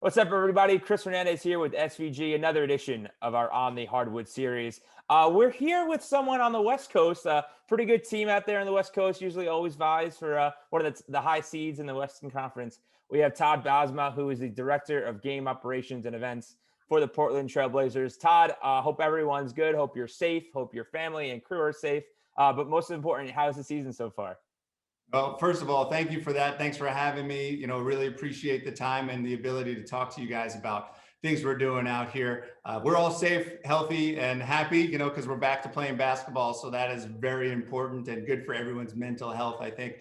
What's up, everybody? Kristian Hernandez here with SVG, another edition of our On the Hardwood series. We're here with someone on the West Coast, pretty good team out there on the West Coast, usually always vies for one of the high seeds in the Western Conference. We have Todd Bosma, who is the Director of Game Operations and Events for the Portland Trail Blazers. Todd, hope everyone's good. Hope you're safe. Hope your family and crew are safe. But most important, how's the season so far? Well, first of all, thank you for that. Thanks for having me. Really appreciate the time and the ability to talk to you guys about things we're doing out here. We're all safe, healthy, and happy, because we're back to playing basketball. So that is very important and good for everyone's mental health, I think.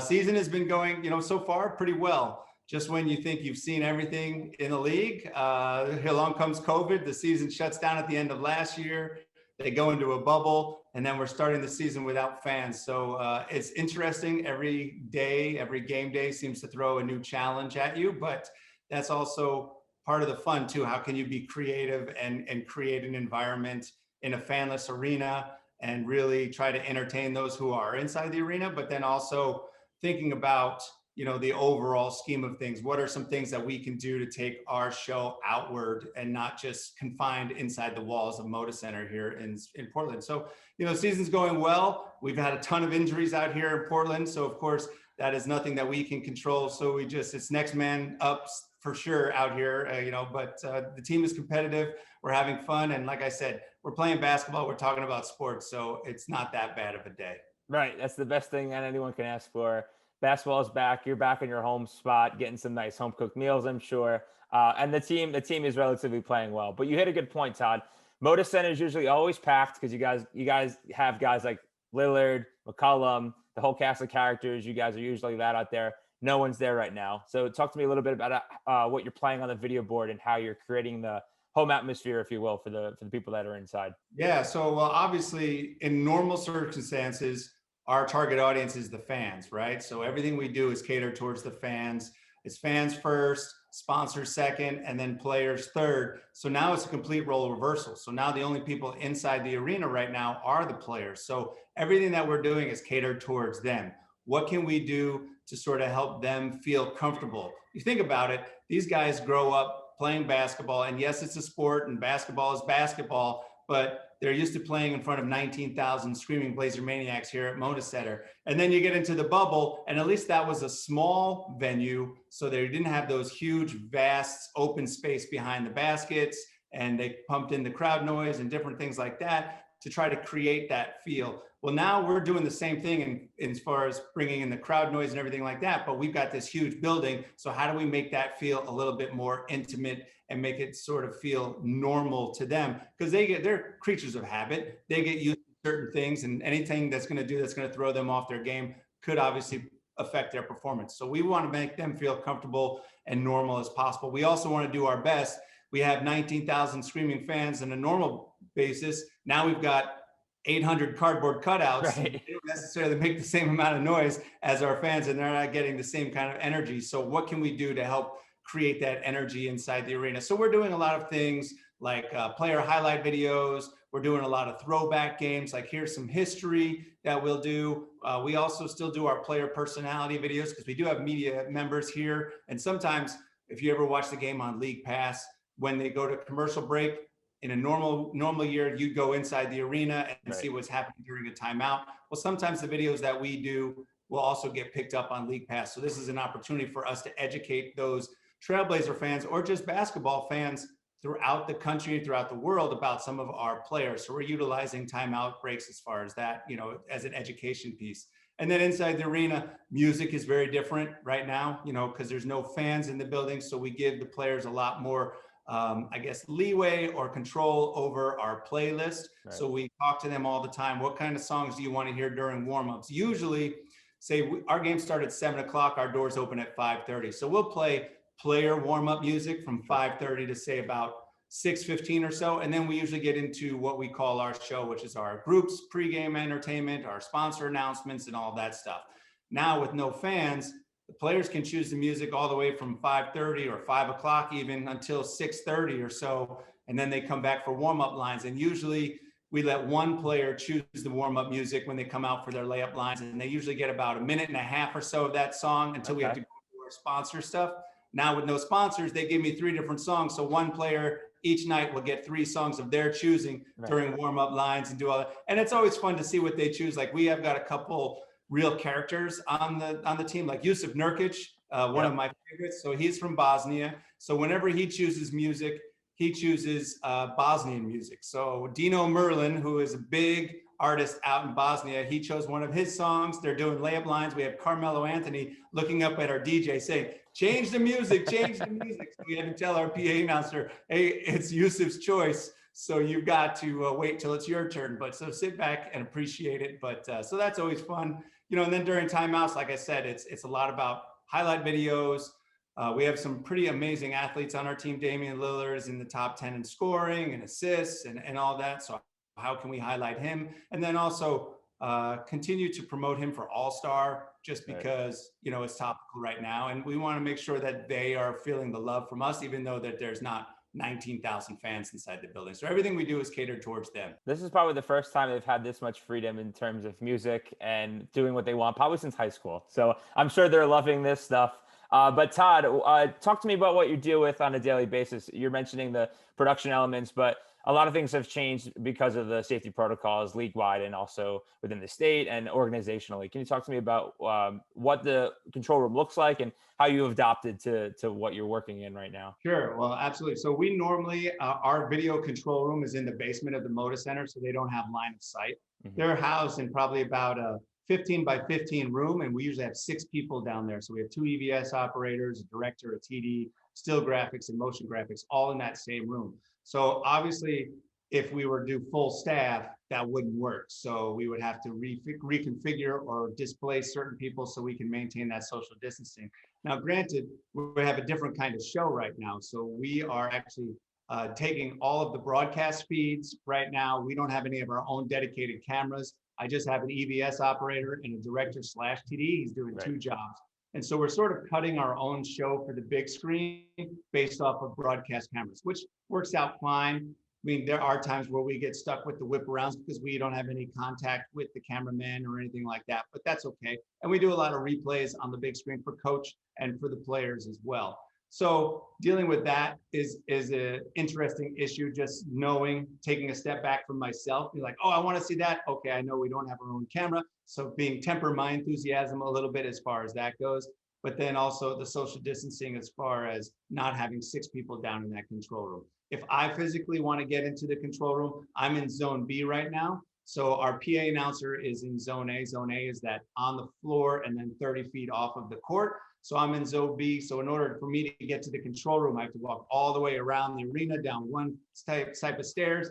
Season has been going, so far pretty well. Just when you think you've seen everything in the league, along comes COVID. The season shuts down at the end of last year. They go into a bubble, and then we're starting the season without fans. So it's interesting. Every day, every game day seems to throw a new challenge at you, but that's also part of the fun too. How can you be creative and create an environment in a fanless arena and really try to entertain those who are inside the arena, but then also thinking about the overall scheme of things. What are some things that we can do to take our show outward and not just confined inside the walls of Moda Center here in Portland? So, season's going well. We've had a ton of injuries out here in Portland. So of course, that is nothing that we can control. So it's next man up for sure out here, but the team is competitive. We're having fun. And like I said, we're playing basketball. We're talking about sports. So it's not that bad of a day. Right. That's the best thing that anyone can ask for. Basketball is back. You're back in your home spot, getting some nice home cooked meals, I'm sure. And the team is relatively playing well. But you hit a good point, Todd. Moda Center is usually always packed because you guys have guys like Lillard, McCollum, the whole cast of characters. You guys are usually that out there. No one's there right now. So talk to me a little bit about what you're playing on the video board and how you're creating the home atmosphere, if you will, for the people that are inside. Yeah. So obviously, in normal circumstances, our target audience is the fans, right? So everything we do is catered towards the fans. It's fans first, sponsors second, and then players third. So now it's a complete role reversal. So now the only people inside the arena right now are the players. So everything that we're doing is catered towards them. What can we do to sort of help them feel comfortable? You think about it, these guys grow up playing basketball, and yes, it's a sport and basketball is basketball, but they're used to playing in front of 19,000 screaming Blazer maniacs here at Moda Center. And then you get into the bubble, and at least that was a small venue, so they didn't have those huge, vast open space behind the baskets, and they pumped in the crowd noise and different things like that to try to create that feel. Well, now we're doing the same thing in as far as bringing in the crowd noise and everything like that, but we've got this huge building. So how do we make that feel a little bit more intimate and make it sort of feel normal to them? Because they're creatures of habit. They get used to certain things, and anything that's going to throw them off their game could obviously affect their performance. So we want to make them feel comfortable and normal as possible. We also want to do our best. We have 19,000 screaming fans on a normal basis. Now we've got 800 cardboard cutouts. Right. They don't necessarily make the same amount of noise as our fans, and they're not getting the same kind of energy. So what can we do to help create that energy inside the arena? So we're doing a lot of things like player highlight videos. We're doing a lot of throwback games, like here's some history that we'll do. We also still do our player personality videos because we do have media members here. And sometimes if you ever watch the game on League Pass, when they go to commercial break, in a normal year, you'd go inside the arena and see what's happening during a timeout. Well, sometimes the videos that we do will also get picked up on League Pass. So this is an opportunity for us to educate those Trailblazer fans or just basketball fans throughout the country, throughout the world about some of our players. So we're utilizing timeout breaks as far as that, as an education piece. And then inside the arena, music is very different right now, because there's no fans in the building. So we give the players a lot more leeway or control over our playlist. Right. So we talk to them all the time. What kind of songs do you want to hear during warmups? Usually, our games start at 7 o'clock, our doors open at 5:30. So we'll play player warm-up music from 5:30 to say about 6:15 or so. And then we usually get into what we call our show, which is our groups, pregame entertainment, our sponsor announcements, and all that stuff. Now with no fans, the players can choose the music all the way from 5:30 or 5 o'clock even until 6:30 or so. And then they come back for warm-up lines. And usually we let one player choose the warm-up music when they come out for their layup lines. And they usually get about a minute and a half or so of that song until we have to go to our sponsor stuff. Now with no sponsors, they give me 3 different songs. So one player each night will get 3 songs of their choosing during warm-up lines and do all that. And it's always fun to see what they choose. Like we have got a couple real characters on the team, like Yusuf Nurkic, one of my favorites. So he's from Bosnia. So whenever he chooses music, he chooses Bosnian music. So Dino Merlin, who is a big artist out in Bosnia, he chose one of his songs. They're doing layup lines. We have Carmelo Anthony looking up at our DJ saying, change the music, change the music. So we had to tell our PA announcer, hey, it's Yusuf's choice. So you've got to wait till it's your turn. But so sit back and appreciate it. But so that's always fun. You know, and then during timeouts, like I said, it's a lot about highlight videos. We have some pretty amazing athletes on our team. Damian Lillard is in the top 10 in scoring and assists and all that. So how can we highlight him? And then also continue to promote him for All-Star, just because, you know, it's topical right now. And we want to make sure that they are feeling the love from us, even though that there's not 19,000 fans inside the building. So everything we do is catered towards them. This is probably the first time they've had this much freedom in terms of music and doing what they want, probably since high school. So I'm sure they're loving this stuff. But Todd, talk to me about what you deal with on a daily basis. You're mentioning the production elements, but a lot of things have changed because of the safety protocols league-wide and also within the state and organizationally. Can you talk to me about what the control room looks like and how you've adopted to what you're working in right now? Sure. Well, absolutely. So we normally, our video control room is in the basement of the Moda Center, so they don't have line of sight. They're housed in probably about a 15 by 15 room, and we usually have 6 people down there. So we have 2 EVS operators, a director, a TD, still graphics, and motion graphics, all in that same room. So obviously, if we were to do full staff, that wouldn't work. So we would have to reconfigure or displace certain people so we can maintain that social distancing. Now, granted, we have a different kind of show right now. So we are actually taking all of the broadcast feeds right now. We don't have any of our own dedicated cameras. I just have an EVS operator and a director / TD. He's doing 2 jobs. And so we're sort of cutting our own show for the big screen based off of broadcast cameras, which works out fine. I mean, there are times where we get stuck with the whip arounds because we don't have any contact with the cameraman or anything like that, but that's okay. And we do a lot of replays on the big screen for coach and for the players as well. So dealing with that is an interesting issue, just knowing, taking a step back from myself, be like, oh, I want to see that. Okay, I know we don't have our own camera. So being temper my enthusiasm a little bit as far as that goes, but then also the social distancing as far as not having 6 people down in that control room. If I physically want to get into the control room, I'm in zone B right now. So our PA announcer is in zone A. Zone A is that on the floor and then 30 feet off of the court. So I'm in zone B. So in order for me to get to the control room, I have to walk all the way around the arena, down one type of stairs,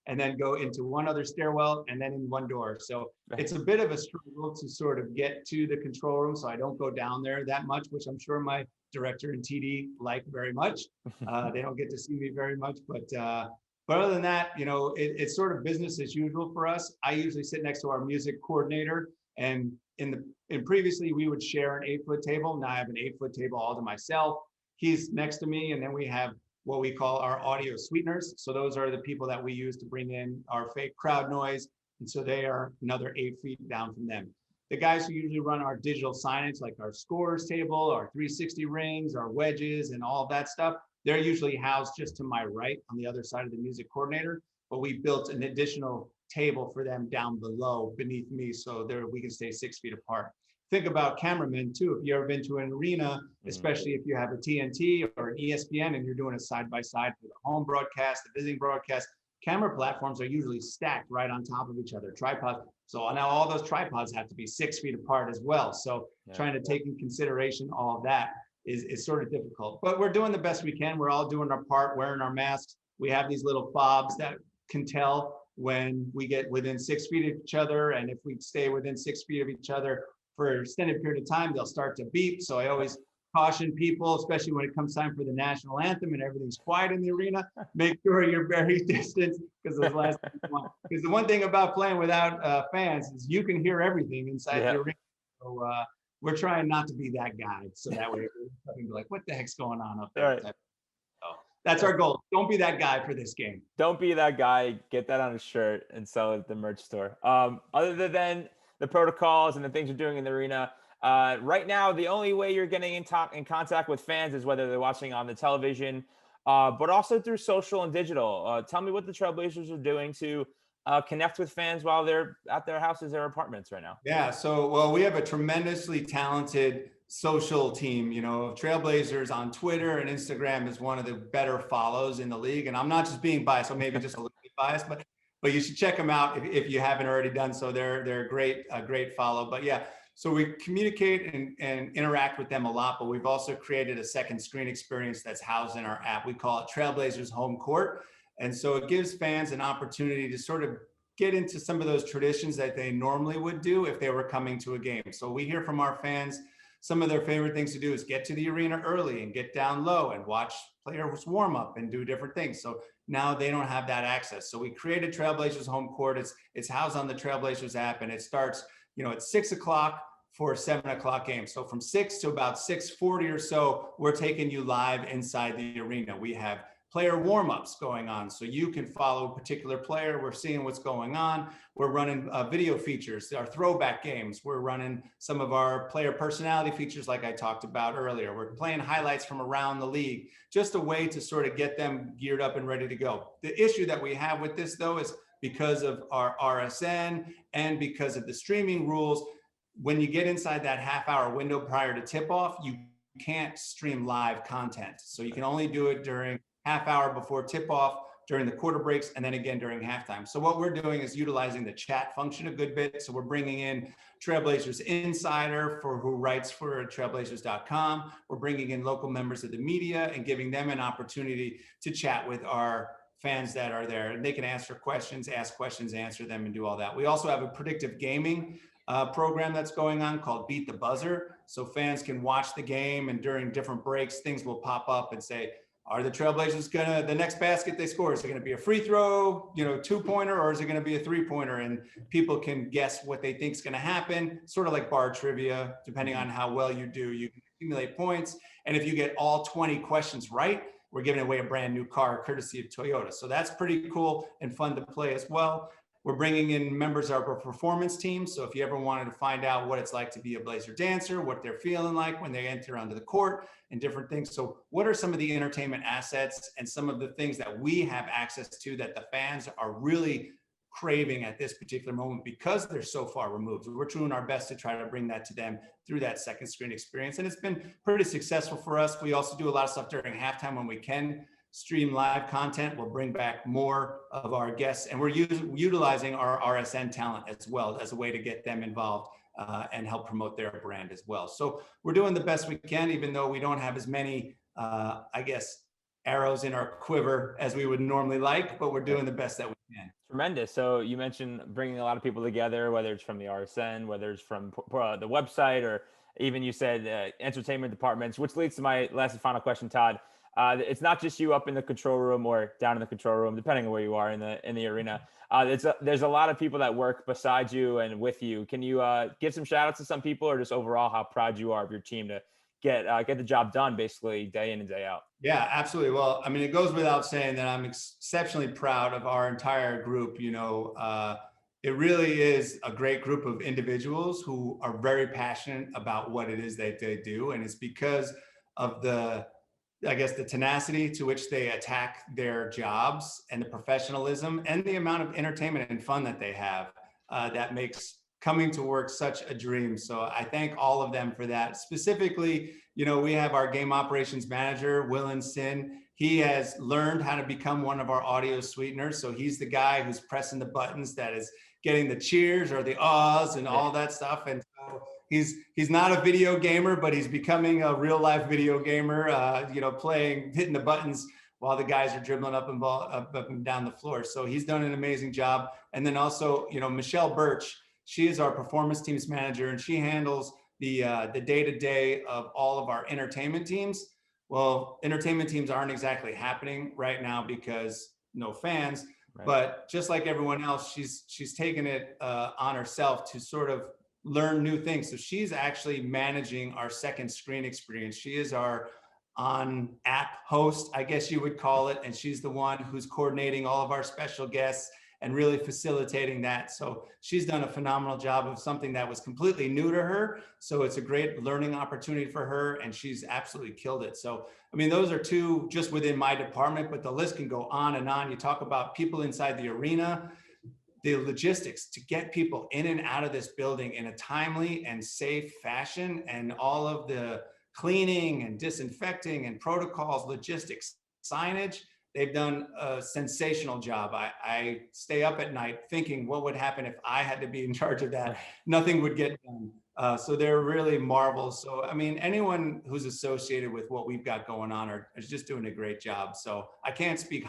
and then go into one other stairwell and then in one door. So it's a bit of a struggle to sort of get to the control room. So I don't go down there that much, which I'm sure my director and TD like very much. They don't get to see me very much, but other than that, you know, it's sort of business as usual for us. I usually sit next to our music coordinator, and previously we would share an 8-foot table. Now I have an 8-foot table all to myself. He's next to me, and then we have what we call our audio sweeteners. So those are the people that we use to bring in our fake crowd noise. And so they are another 8 feet down from them. The guys who usually run our digital signage, like our scores table, our 360 rings, our wedges, and all of that stuff, they're usually housed just to my right on the other side of the music coordinator. But we built an additional table for them down below beneath me, so there we can stay 6 feet apart. Think about cameramen too. If you've ever been to an arena, especially if you have a TNT or an ESPN and you're doing a side-by-side for the home broadcast, the visiting broadcast, camera platforms are usually stacked right on top of each other, tripods. So now all those tripods have to be 6 feet apart as well. So trying to take in consideration all of that is sort of difficult, but we're doing the best we can. We're all doing our part, wearing our masks. We have these little fobs that can tell when we get within 6 feet of each other. And if we stay within 6 feet of each other for an extended period of time, they'll start to beep. So I always caution people, especially when it comes time for the national anthem and everything's quiet in the arena, make sure you're very distant, because those last because the one thing about playing without fans is you can hear everything inside the arena. So we're trying not to be that guy, so that way people can be like, what the heck's going on up there? So that's our goal. Don't be that guy for this game. Don't be that guy. Get that on a shirt and sell it at the merch store. Other than the protocols and the things you're doing in the arena, Right now, the only way you're getting in contact with fans is whether they're watching on the television, but also through social and digital. Tell me what the Trailblazers are doing to connect with fans while they're at their houses or apartments right now. Yeah, so well, we have a tremendously talented social team. Trailblazers on Twitter and Instagram is one of the better follows in the league. And I'm not just being biased, or maybe just a little bit biased, but you should check them out if you haven't already done so. They're a great follow. But yeah, so we communicate and interact with them a lot. But we've also created a second screen experience that's housed in our app. We call it Trailblazers Home Court. And so it gives fans an opportunity to sort of get into some of those traditions that they normally would do if they were coming to a game. So we hear from our fans, some of their favorite things to do is get to the arena early and get down low and watch players warm up and do different things. So now they don't have that access. So we created Trailblazers Home Court. It's housed on the Trailblazers app, and it starts, at 6 o'clock for a 7 o'clock game. So from 6 to about 6:40 or so, we're taking you live inside the arena. We have player warm-ups going on, so you can follow a particular player. We're seeing what's going on. We're running video features, our throwback games. We're running some of our player personality features like I talked about earlier. We're playing highlights from around the league, just a way to sort of get them geared up and ready to go. The issue that we have with this, though, is because of our RSN and because of the streaming rules, when you get inside that half-hour window prior to tip-off, you can't stream live content. So you can only do it during half hour before tip-off, during the quarter breaks, and then again during halftime. So what we're doing is utilizing the chat function a good bit. So we're bringing in Trailblazers Insider who writes for trailblazers.com. We're bringing in local members of the media and giving them an opportunity to chat with our fans that are there. And they can answer questions, ask questions, answer them, and do all that. We also have a predictive gaming program that's going on called Beat the Buzzer. So fans can watch the game, and during different breaks, things will pop up and say, are the Trailblazers the next basket they score, is it gonna be a free throw, 2-pointer, or is it gonna be a 3-pointer? And people can guess what they think is gonna happen, sort of like bar trivia. Depending on how well you do, you can accumulate points. And if you get all 20 questions right, we're giving away a brand new car courtesy of Toyota. So that's pretty cool and fun to play as well. We're bringing in members of our performance team. So if you ever wanted to find out what it's like to be a Blazer dancer, what they're feeling like when they enter onto the court and different things. So what are some of the entertainment assets and some of the things that we have access to that the fans are really craving at this particular moment because they're so far removed? We're doing our best to try to bring that to them through that second screen experience. And it's been pretty successful for us. We also do a lot of stuff during halftime when we can stream live content. We'll bring back more of our guests, and we're utilizing our RSN talent as well as a way to get them involved and help promote their brand as well. So we're doing the best we can, even though we don't have as many, arrows in our quiver as we would normally like, but we're doing the best that we can. Tremendous. So you mentioned bringing a lot of people together, whether it's from the RSN, whether it's from the website, or even you said entertainment departments, which leads to my last and final question, Todd. It's not just you up in the control room or down in the control room, depending on where you are in the arena. There's a lot of people that work beside you and with you. Can you give some shout outs to some people, or just overall how proud you are of your team to get the job done basically day in and day out? Yeah, absolutely. Well, I mean, it goes without saying that I'm exceptionally proud of our entire group. It really is a great group of individuals who are very passionate about what it is that they do. And it's because of the tenacity to which they attack their jobs and the professionalism and the amount of entertainment and fun that they have that makes coming to work such a dream. So I thank all of them for that. Specifically, we have our game operations manager, Willen Sin. He has learned how to become one of our audio sweeteners. So he's the guy who's pressing the buttons that is getting the cheers or the ahs and all that stuff. And so he's not a video gamer, but he's becoming a real life video gamer, hitting the buttons while the guys are dribbling up and down the floor. So he's done an amazing job. And then also, Michelle Birch, she is our performance teams manager, and she handles the day-to-day of all of our entertainment teams. Well, entertainment teams aren't exactly happening right now because no fans, right. But just like everyone else, she's taken it on herself to sort of learn new things. So she's actually managing our second screen experience. She is our on-app host, I guess you would call it, and she's the one who's coordinating all of our special guests and really facilitating that. So she's done a phenomenal job of something that was completely new to her. So it's a great learning opportunity for her, and she's absolutely killed it. So, I mean, those are two just within my department, but the list can go on and on. You talk about people inside the arena, the logistics to get people in and out of this building in a timely and safe fashion, and all of the cleaning and disinfecting and protocols, logistics, signage. They've done a sensational job. I stay up at night thinking what would happen if I had to be in charge of that. Nothing would get done. So they're really marvels. So, I mean, anyone who's associated with what we've got going on is just doing a great job. So I can't speak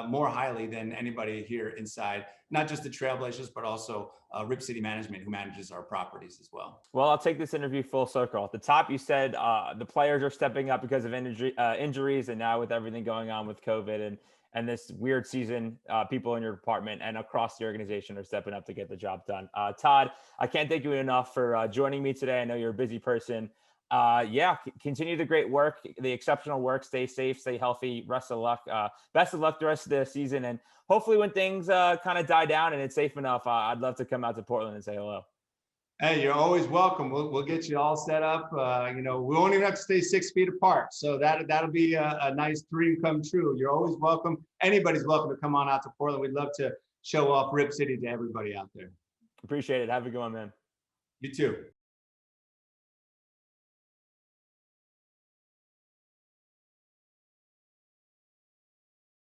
more highly than anybody here inside, not just the Trailblazers, but also Rip City Management, who manages our properties as well. Well, I'll take this interview full circle. At the top, you said the players are stepping up because of injuries, and now with everything going on with COVID and this weird season, people in your department and across the organization are stepping up to get the job done. Todd, I can't thank you enough for joining me today. I know you're a busy person. Continue the great work, the exceptional work. Stay safe, stay healthy. Best of luck the rest of the season. And hopefully when things kind of die down and it's safe enough, I'd love to come out to Portland and say hello. Hey, you're always welcome. We'll get you all set up. We won't even have to stay 6 feet apart. So that'll be a nice dream come true. You're always welcome. Anybody's welcome to come on out to Portland. We'd love to show off Rip City to everybody out there. Appreciate it. Have a good one, man. You too.